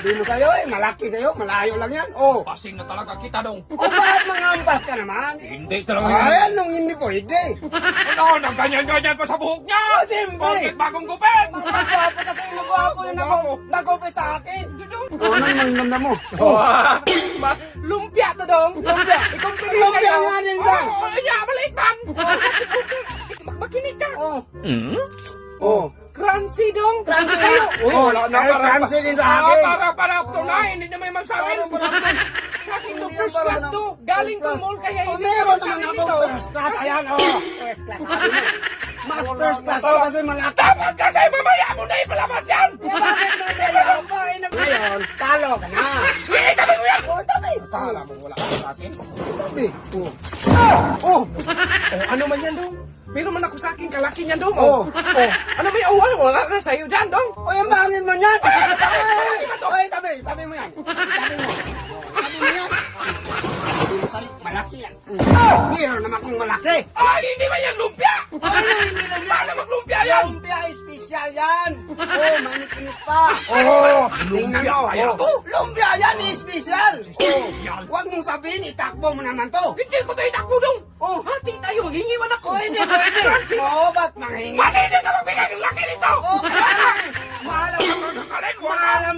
Sabi mo sa'yo eh, malaki sa'yo, malayo lang yan. Oh. Pasing na talaga kita dong. O bakit mangampas ka naman? Hindi talaga Ay, yan. anong hindi pwede? Ano, nagganyan-ganyan pa sa buhok niya. Siyempre. Bakit bagong gupit? Magpagwapo kasi nagwapo na nagupit sa akin. O, anong mangnamnam mo? Lumpia to dong. Lumpia. Ikaw Lumpia nga din ba? Oo, niya, maliit man. Makinig ka. Oh. Hmm? Oh. Crunchy dong. Crunchy Kayo. na. Oh, crunchy din sa akin. Para tunay. Hindi naman yung sa akin. Sa akin to, first class to. Galing to mall, kaya Oh, hindi meron naman sa naman akin ako ito. first class. Ayan, oh. First class. Sabi mo. Mas first class to kasi malaki. Dapat kasi mamaya mo na ipalabas yan. Bakit na nila pa? Ngayon, talo ka na. Hindi kami mo yan. Oh, tabi. Kala mo wala ka sa akin. Tabi. Oh. Oh. Oh, ano man yan dong? Pero man ako sa akin, kalaki niyan dong. Oh. Oh. Ano ba yung wala na sa'yo dyan dong? O yung bangin mo yan! Ay, Ay, tabi mo yan! Tabi mo! Tabi mo yan! Sabi mo sa'yo, malaki yan! Meron naman kong malaki! Ay, hindi ba yan lumpia? Ano hindi na Paano maglumpia yan? Lumpia special yan! Oh, manikimik pa! Oh, Tingnan lumpia mo, kaya oh. to? Lumpia yan, special! Special. Huwag mong sabihin, itakbo mo naman to! Hindi ko tayo takbo dong. Oh. Hati tayo, hingiwan ako. Oh, hindi pwede! Oo, ba't manghingi? Pati hindi ka magbigay ng laki nito. Oh, Maalam ako sa kalin mo. Maalam!